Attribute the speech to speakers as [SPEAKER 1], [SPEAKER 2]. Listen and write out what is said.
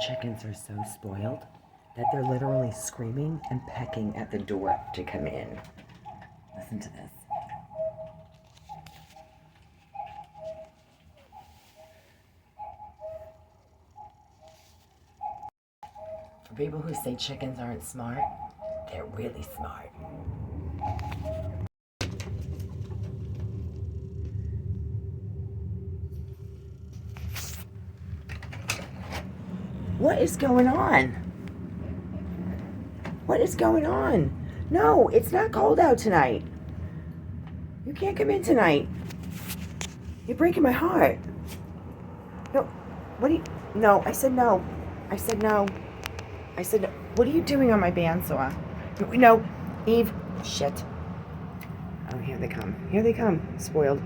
[SPEAKER 1] Chickens are so spoiled that they're literally screaming and pecking at the door to come in. Listen to this. For people who say chickens aren't smart, they're really smart. What is going on? What is going on? No, it's not cold out tonight. You can't come in tonight. You're breaking my heart. No, what are you... No, I said no. I said no. I said no. What are you doing on my bandsaw? No, Eve. Shit. Oh, here they come. Here they come. Spoiled.